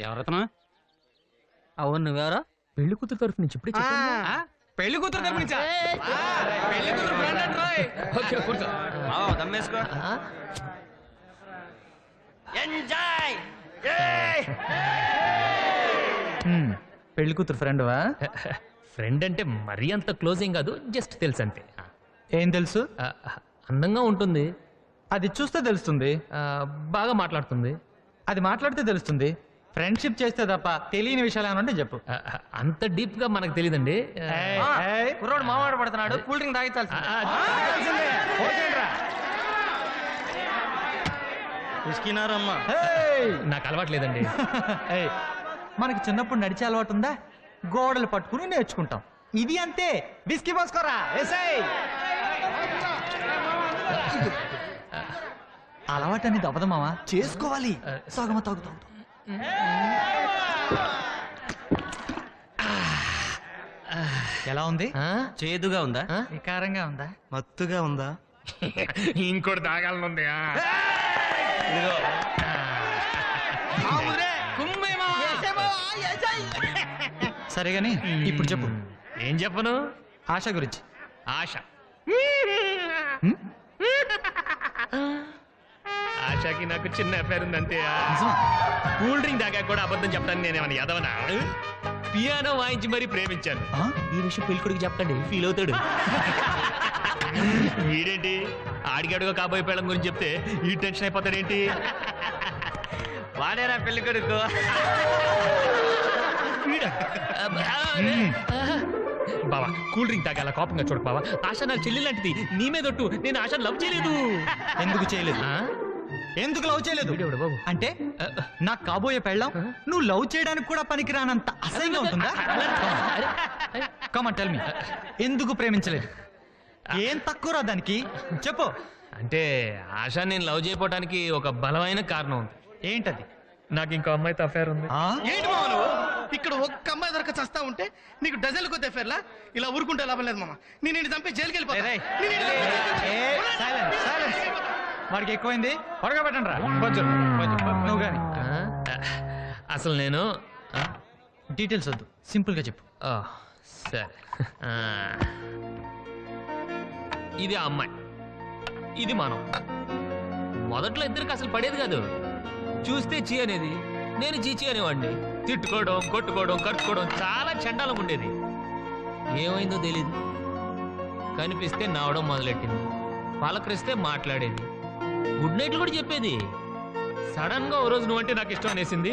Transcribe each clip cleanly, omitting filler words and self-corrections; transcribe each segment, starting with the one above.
ఎవరతను? అవును, నువ్వెవరో? పెళ్లి కూతురు తరఫు నుంచి ఇప్పుడే చెప్పాను. పెళ్లి కూతురు తరపు నుంచా? పెళ్లి కూతురు ఫ్రెండ్ అంటారోయ్. ఓకే, కూర్చో. దమ్మేసుకో. ఎంజాయ్. పెళ్లి కూతురు ఫ్రెండ్వా? ఫ్రెండ్ అంటే మరీ అంత క్లోజ్ ఏం కాదు, జస్ట్ తెలుసు అంతే. ఏం తెలుసు? అందంగా ఉంటుంది, అది చూస్తే తెలుస్తుంది. బాగా మాట్లాడుతుంది. అది మాట్లాడితే తెలుస్తుంది. ఫ్రెండ్షిప్ చేస్తే తప్ప తెలియని విషయాలు ఏమంటే చెప్పు. అంత డీప్ గా మనకు తెలియదండి. కుర్రోడు మావాడ పడుతున్నాడు, కూల్ డ్రింక్ తాగించాల్సి. నాకు అలవాటు లేదండి. మనకి చిన్నప్పుడు నడిచే అలవాటు ఉందా? గోడలు పట్టుకుని నేర్చుకుంటాం. ఇది అంతే. విస్కీ పోసుకోరా. అలవాటు అనేది అవ్వదు మావా, చేసుకోవాలి. సగమ తాగుతాం. ఎలా ఉంది? చేదుగా ఉందా? వికారంగా ఉందా? మత్తుగా ఉందా? ఇంకోటి తాగాలనుంది. సరే గాని ఇప్పుడు చెప్పు. ఏం చెప్పను? ఆశ గురించి. ఆశ ఆశకి నాకు చిన్న అఫేర్ ఉంది అంతే. కూల్ డ్రింక్ దాకా కూడా అబద్ధం చెప్తాను నేనేమన్నా ఎదవనా? పియానో వాయించి మరీ ప్రేమించాను. ఈ విషయం పెళ్ళికొడికి చెప్పండి, ఫీల్ అవుతాడు. వీడేంటి ఆడిగాడుగా కాబోయే పెళ్ళం గురించి చెప్తే ఈ టెన్షన్ అయిపోతాడేంటి? వాడేరా పెళ్లి కొడుకు. బావా, కూల్ డ్రింక్ తాగాల కోపంగా చూడు బావా. ఆశ నాకు చెల్లి లాంటిది, నీ మీదొట్టు. నేను ఆశ లవ్ చేయలేదు. ఎందుకు చేయలేదు? ఎందుకు లవ్ చేయలేదు బాబు? అంటే నాకు కాబోయే పెళ్ళం నువ్వు లవ్ చేయడానికి కూడా పనికిరానంత అసహ్యంగా ఉంటుందా? కమాన్ టెల్ మీ, ఎందుకు ప్రేమించలేదు? ఏం తక్కువ దానికి చెప్పు. అంటే ఆశ నేను లవ్ చేయడానికి ఒక బలమైన కారణం ఉంది. ఏంటది? నాకు ఇంకో అమ్మాయితో అఫేర్ ఉంది. ఏంటి మామ నువ్వు ఇక్కడ ఒక్క అమ్మాయి దొరక చస్తా ఉంటే నీకు డజన్లు కొద్ది అఫేర్లా? ఇలా ఊరుకుంటే లాభం లేదు మామ. నేను చంపి జైలుకి వెళ్ళిపోతా. వాడికి ఎక్కువైంది, త్వరగా పెట్టండి రా. కొంచెం నువ్వు కానీ. అసలు నేను డీటెయిల్స్ వద్దు, సింపుల్ గా చెప్పు. సరే, ఇది ఆ అమ్మాయి, ఇది మనం. మొదట్లో ఇద్దరికి అసలు పడేది కాదు. చూస్తే చీ అనేది, నేను చీచి అనేవాడిని. తిట్టుకోవడం, కొట్టుకోవడం, కట్టుకోవడం చాలా చండాలం ఉండేది. ఏమైందో తెలీదు, కనిపిస్తే నవ్వడం మొదలెట్టింది, పలకరిస్తే మాట్లాడేది, గుడ్ నైట్లు కూడా చెప్పేది. సడన్ గా ఓ రోజు నువ్వంటే నాకు ఇష్టం అనేసింది.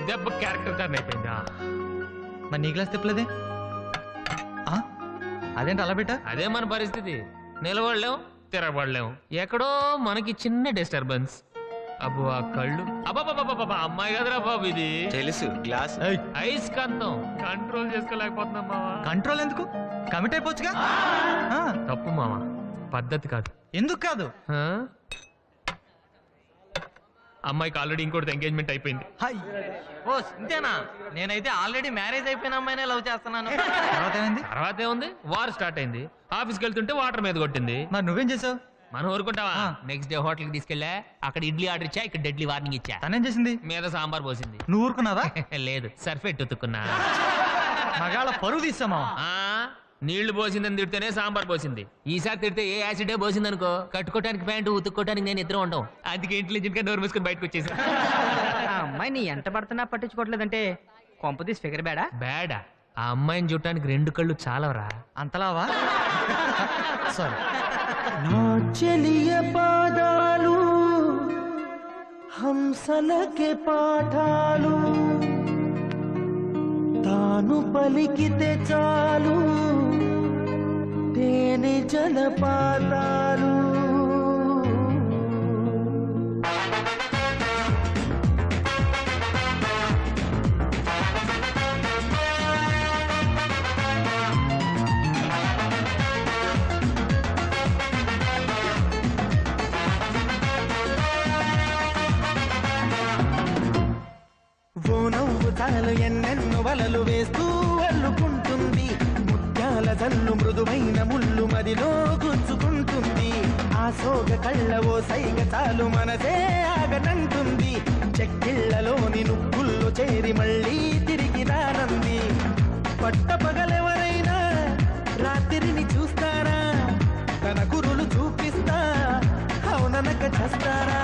దెబ్బ క్యారెక్టర్ టర్న్ అయిపోయింది. మరి నీ క్లాస్ తిప్పలేదే? అదేంటి అలా పెట్టా? అదే మన పరిస్థితి. నిలబడలేం, తిరగబడలేం, ఎక్కడో మనకి చిన్న డిస్టర్బెన్స్. అబ్బో ఆ కళ్ళు, అబ్బాబాబా అమ్మాయి కదరా బాబు ఇది. తెలుసు, గ్లాస్ ఐస్ కంతం కంట్రోల్ చేసుకోలేకపోతున్నాం మావా. కంట్రోల్ ఎందుకు? కమిట్ అయిపోవచ్చుగా. తప్పు మావా, పద్ధతి కాదు. ఎందుకు కాదు? అమ్మాయికి ఆల్రెడీ ఇంకోటి ఎంగేజ్మెంట్ అయిపోయింది. ఓ ఇంతేనా? నేనైతే ఆల్రెడీ మ్యారేజ్ అయిపోయిన అమ్మాయినే లవ్ చేస్తున్నాను. తర్వాత ఏముంది, వార్ స్టార్ట్ అయింది. ఆఫీస్కి వెళ్తుంటే వాటర్ మీద కొట్టింది. మరి నువ్వేం చేసావు? మనం ఊరుకుంటావా? నెక్స్ట్ డే హోటల్కి తీసుకెళ్ళా, అక్కడ ఇడ్లీ ఆర్డర్ ఇచ్చా, ఇక్కడ డెడ్లీ వార్నింగ్ ఇచ్చా. తనేం చేసింది? మీద సాంబార్ పోసింది. నువ్వు ఊరుకున్నావా? లేదు, సర్ఫెట్ ఉతుక్కున్నా. మగాళ్ళ పరువు తీసామా? నీళ్లు పోసిందని తిడితేనే సాంబార్ పోసింది. ఈసారి తిడితే ఏ యాసిడే పోసింది అనుకో, కట్టుకోవడానికి ప్యాంటు, ఉతుక్కోవడానికి నేను ఇద్దరు ఉంటాం. అందుకే ఇంటెలిజెంట్ గా నోరు మూసుకొని బయటకు వచ్చేసి. అమ్మాయి నీ ఎంట పడుతున్నా పట్టించుకోవట్లేదంటే కొంపదీసి ఫిగర్ బ్యాడా? బ్యాడా? ఆ అమ్మాయిని చూడటానికి 2 కళ్ళు చాలవరా. అంతలావా? సరే. నా చెలియ పాదాలు హంసలకే పాఠాలు, తాను పలికితే చాలు తేనె జలపాతాలు. తాను ఎన్నెన్నో వలలు వేస్తూ అల్లుకుంటుంది. ముత్యాల జల్లు మృదువైన ముళ్ళు మదిలో గుచ్చుకుంటుంది. ఆ సోగ కళ్ళ ఓ సైగ చాలు మనసే ఆగనంటుంది. చెక్కిళ్లలోని నువ్వుల్లో చేరి మళ్ళీ తిరిగి రానంది. పట్టపగలెవరైనా రాత్రిని చూస్తారా, తన కురులు చూపిస్తా అవుననక చేస్తారా.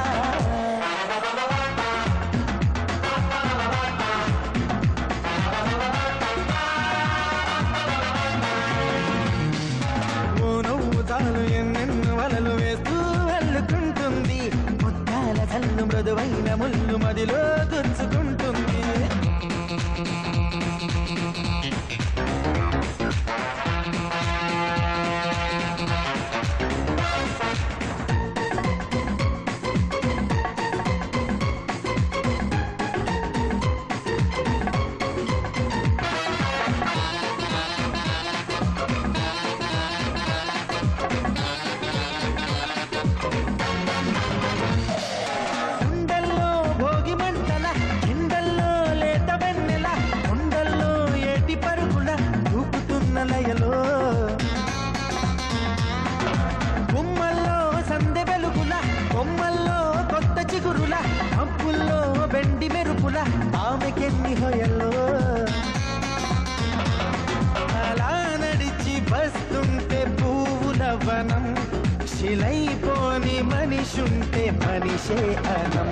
ఓ నవ్వు తాను ఎన్నెన్నో వలలు వేస్తూ అల్లుకుంటుంది, ముత్యాల కళ్ళు మృదువైన ముళ్ళు మదిలో గుచ్చుకుంటుంది. గుండెల్లో భోగి మంటల, ఎండల్లో లేత వెన్నెల, కొండల్లో ఏటి పరుగుల దూకుతున్న లయలో, గుమ్మల్లో సందె వెలుగుల, కొమ్మల్లో కొత్త చిగురుల, మబ్బుల్లో బెండి మెరుపుల ఆమెకెన్ని హొయల్లో. అలా నడిచి వస్తుంటే పువ్వుల వనం, శిలైపోని మనిషుంటే మనిషే అనం.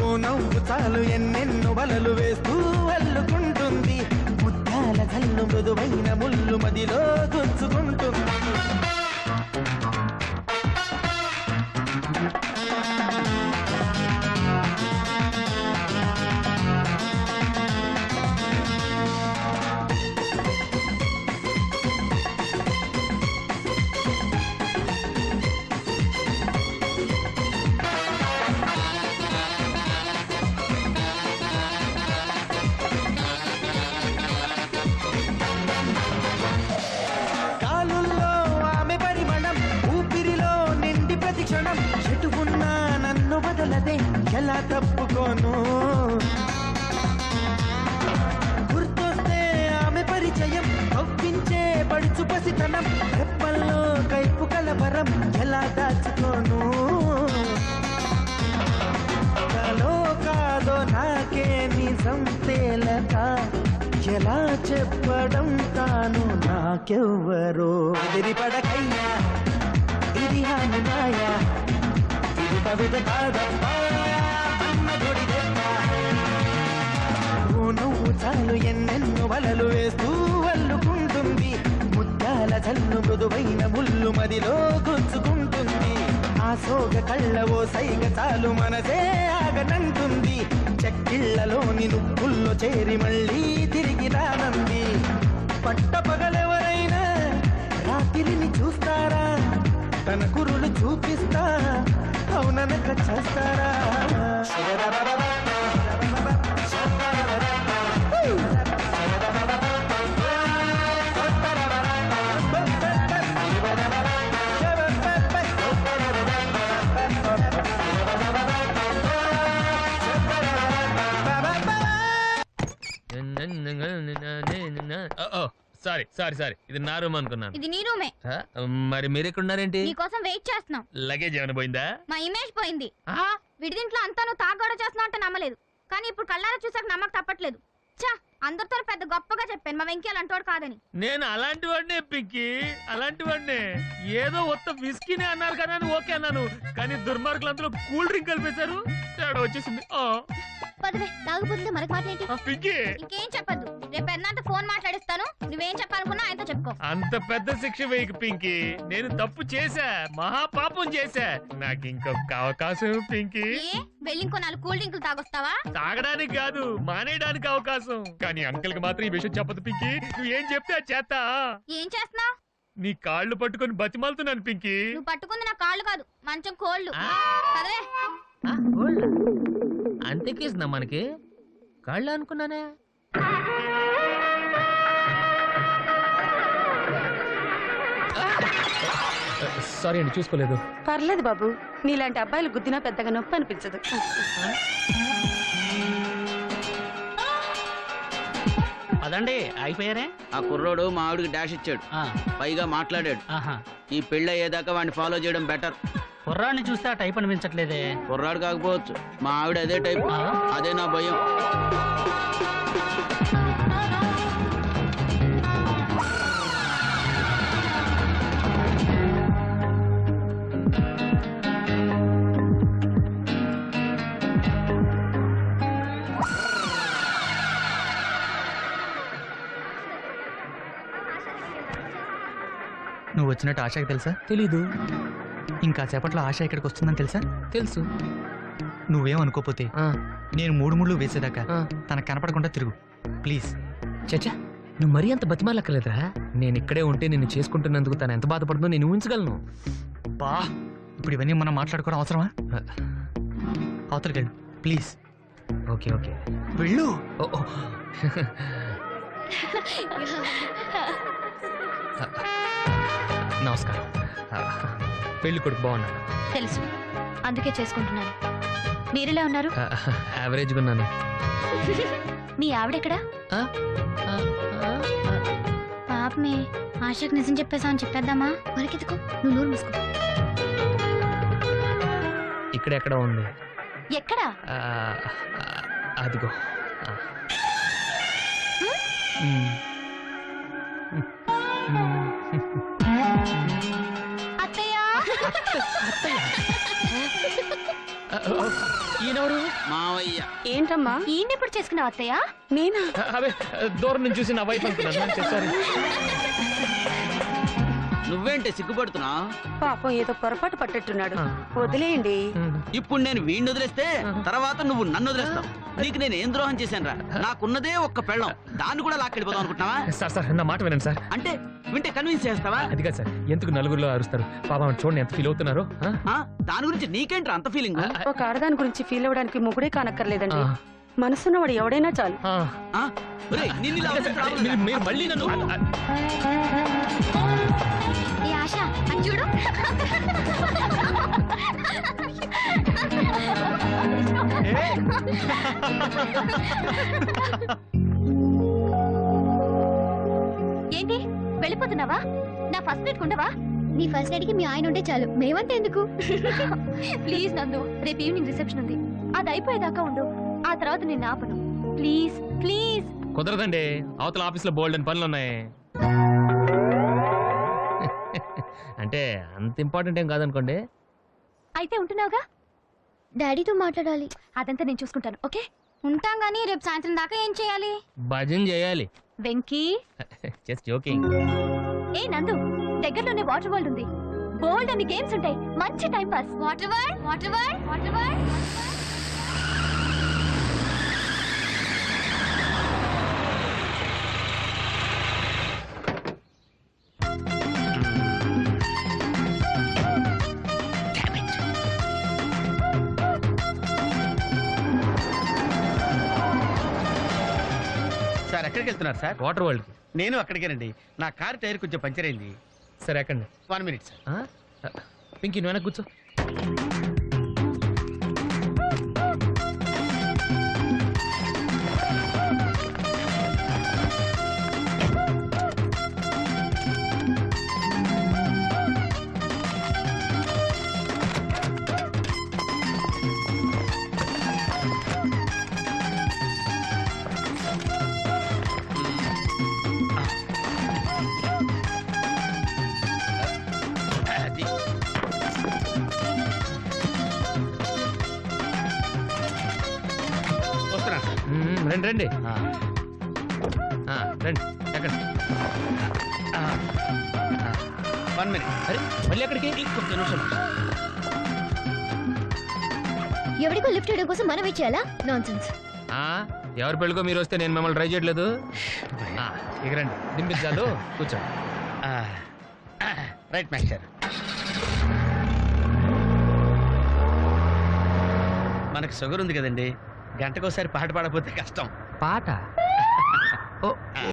ఓ నవ్వు చాలు ఎన్నెన్నో వలలు వేస్తూ అల్లుకుంటుంది, ముత్యాల కళ్ళు మృదువైన ముళ్ళు మదిలో గుచ్చుకుంటుంది. కాలుల్లో ఆమె పరిమళం, ఊపిరిలో నిండి ప్రతి క్షణం, చెటు ఉన్నా నన్ను వదలదే ఎలా తప్పుకోను. గుర్తొస్తే ఆమె పరిచయం, ఒప్పించే పడుచు పసితనం, రెప్పల్లో కైపు కలవరం ఎలా దాచుకోను. కాలో కాదో నాకే నిజం తేలక ఎలా చెప్పడం తాను నాకెవ్వరో. ఎదిరిపడకయ్యా ఇది హాని మాయా, ఇది కవిత కాదమ్మా అన్న జోడి దెబ్బ. ఓ నువ్వు చాలు ఎన్నెన్నో వలలు వేస్తూ అల్లుకుంటుంది, ముత్యాల జల్లు మృదువైన ముళ్ళు మదిలో గుచ్చుకుంటుంది. ఆ సోగ కళ్ళ ఓ సైగ చాలు మనసే ఆగనంటుంది, చెక్కిళ్లలోని నువ్వుల్లో చేరి మళ్ళీ తిరిగి రానంది. పట్టపగలెవరైనా రాత్రిని చూస్తారా, తన కురులు చూపిస్తా అవుననక చేస్తారా. సారీ సారీ సారీ, ఇది నా రూమ్ అనుకున్నాను. ఇది నీ రూమే. మరి మీరు ఎక్కడ ఉన్నారేంటి? నీకోసం వెయిట్ చేస్తున్నాం. లగేజ్ ఏమైనా పోయిందా? మా ఇమేజ్ పోయింది. విడిదింట్లో అంతా నువ్వు తాగోడ చేస్తున్నావు అంటే నమ్మలేదు, కానీ ఇప్పుడు కళ్ళారా చూసాక నమ్మక తప్పట్లేదు. చా, అందరితో పెద్ద గొప్పగా చెప్పాను మా వెంకీ అలాంటోడు కాదని. నేను అలాంటి వాడినే పిక్కి, అలాంటి వాడినే. ఏదో ఒక్క విస్కీనే అన్నారు కదా అని ఓకే అన్నాను, కానీ దుర్మార్గులందరూ కూల్ డ్రింక్ కలిపేశారు, తేడా వచ్చేసింది. పదవే, తాగుపోతుంటే మనకు మాట్లాడేంటి? పిక్కి ఇంకేం చెప్పద్దు, రేపు పెద్దంతా ఫోన్ మాట్లాడిస్తాను, నువ్వేం చెప్పాలనుకున్నా ఆయనతో చెప్పుకో. అంత పెద్ద శిక్ష వేయకు పింకీ, నేను తప్పు చేశా, మహాపాపం చేశా, నాకు ఇంకొక అవకాశం పింకీ. ఏ వెళ్ళి ఇంకో 4 కూల్ డ్రింకులు తాగొస్తావా? తాగడానికి కాదు, మానేయడానికి అవకాశం. కానీ అంకుల్ కి మాత్రం ఈ విషయం చెప్పదు పింకీ, నువ్వు ఏం చెప్తే అది చేస్తా. ఏం చేస్తున్నావు? నీ కాళ్ళు పట్టుకొని బతిమాలుతున్నాను పింకీ. నువ్వు పట్టుకుంది నా కాళ్ళు కాదు, మంచం కోళ్ళు. పదవే. అంతేకేసిందా మనకి? కాళ్ళు అనుకున్నానే. సారీ అండి, చూసుకోలేదు. పర్లేదు బాబు, నీలాంటి అబ్బాయిలు గుద్దినా పెద్దగా నొప్పి అనిపించదు. అదండి రండి అయిపోయారే. ఆ కుర్రోడు మా ఆవిడికి డాష్ ఇచ్చాడు, పైగా మాట్లాడాడు. ఈ పెళ్ళి అయ్యేదాకా వాడిని ఫాలో చేయడం బెటర్. కుర్రాడిని చూస్తే ఆ టైప్ అనిపించట్లేదే. కుర్రాడు కాకపోవచ్చు, మా ఆవిడ అదే టైప్. అదే నా భయం. నువ్వు వచ్చినట్టు ఆశకి తెలుసా? తెలీదు. ఇంకా సేపట్లో ఆశ ఇక్కడికి వస్తుందని తెలుసా? తెలుసు. నువ్వేం అనుకోపోతే నేను 3 ముళ్ళు వేసేదాకా తనకు కనపడకుండా తిరుగు ప్లీజ్. చచ్చా, నువ్వు మరీ అంత బతిమాలక్కర్లేదురా. నేను ఇక్కడే ఉంటే నిన్ను చేసుకుంటున్నందుకు తను ఎంత బాధపడుతుందో నేను ఊహించగలను. బా, ఇప్పుడు ఇవన్నీ మనం మాట్లాడుకోవడం అవసరమా? అవతలకి వెళ్ళు ప్లీజ్. ఓకే ఓకే వెళ్ళు. నమస్కారం. పెళ్లి కొడుకు బాగున్నాడు. తెలుసు, అందుకే చేసుకుంటున్నాను. మీరెలా ఉన్నారు? యావరేజ్గా ఉన్నాను. మీ ఆవిడెక్కడా? పాపమే, ఆశకు నిజం చెప్పేసా అని చెప్పేద్దామా? మనకెందుకు, నువ్వు నోరు మూసుకో. ఇక్కడ ఎక్కడ ఉంది? ఎక్కడా? అదిగో. ఈయనెవరు? మావయ్య. ఏంటమ్మా ఈయనెప్పుడు చేసుకున్నావు అత్తయ్య? నేనా? అవే దూరం నుంచి చూసి నా వైఫ్ అనుకున్నాను. సారీ. నువ్వేంటే సిగ్గుపడుతున్నా? పాపం ఏదో పొరపాటు పట్టట్టున్నాడు, వదిలేయండి. ఇప్పుడు నేను వీడిని వదిలేస్తే తర్వాత నువ్వు నన్ను వదిలేస్తావు. నీకు నేను ఏం ద్రోహం చేశానురా? నాకున్నదే ఒక్క పెళ్ళం, దాన్ని కూడా లాక్కెళ్ళిపోదాం అనుకుంటున్నావా? సార్ నా మాట వినండి సార్. అంటే వింటే కన్విన్స్ చేస్తావా? అది కాదు సార్, ఎందుకు నలుగురిలో అరుస్తారు? పాపం చూడండి ఎంత ఫీల్ అవుతున్నారు. దాని గురించి నీకేంట్రా అంత ఫీలింగ్? ఒక ఆడదాని గురించి ఫీల్ అవ్వడానికి మొగుడే కానక్కర్లేదండి, మనసున్నవాడు ఎవడైనా చాలు. మీరు మళ్ళీ నన్ను ఏ ఆశ, అది చూడు. ఏంటి వెళ్ళిపోతున్నావా? నా ఫస్ట్ నైట్ ఉండవా? నీ ఫస్ట్ నైట్ కి మీ ఆయన ఉంటే చాలు, మేమంటే ఎందుకు? ప్లీజ్ నందు, రేపు ఈవినింగ్ రిసెప్షన్ ఉంది, అది అయిపోయేదాకా ఉండు. ఆ తర్వాత నేను ఆపను. Please please. కుదరదండి, అవతల ఆఫీస్లో బోల్డ్ అని పనులు ఉన్నాయి. అంటే అంత ఇంపార్టెంట్ ఏం కాదనుకోండి. అయితే ఉంటున్నావుగా? డాడీతో మాట్లాడాలి, అదంతా నేను చూసుకుంటాను. ఓకే, ఉంటాం గానీ రేపు సాయంత్రం దాకా ఏం చేయాలి? భజన చేయాలి. Venky, just joking. ఏ నందు, దగ్గరలోనే వాటర్ వరల్డ్ ఉంది, బోల్డ్ అన్ని గేమ్స్ ఉంటాయి, మంచి time pass. Water world, water world, water world. Sir ఎక్కడికి వెళ్తున్నారు సార్? Water world. నేను అక్కడికేనండి, నా కార్ టైర్ కొంచెం పంచర్ అయింది. సరే ఎక్కండి. 1 minute సార్. పింకీ నువ్వు వెనక్కి కూర్చో. రండి రండి రండి. ఎక్కడ? 1 minute. అరే మళ్ళీ ఎక్కడికి? ఇంకొక నిమిషం. ఎవరికో లిఫ్ట్ చేయడం కోసం మనం ఇచ్చేయాలా? నాన్సెన్స్. ఎవరి పెళ్ళికో మీరు వస్తే నేను మిమ్మల్ని ట్రై చేయట్లేదు. ఇక రండి, దింపించాలు, కూర్చో. Right master. మనకు షుగర్ ఉంది కదండి, గంటకోసారి పాట పాడకపోతే కష్టం. పాట? ఓ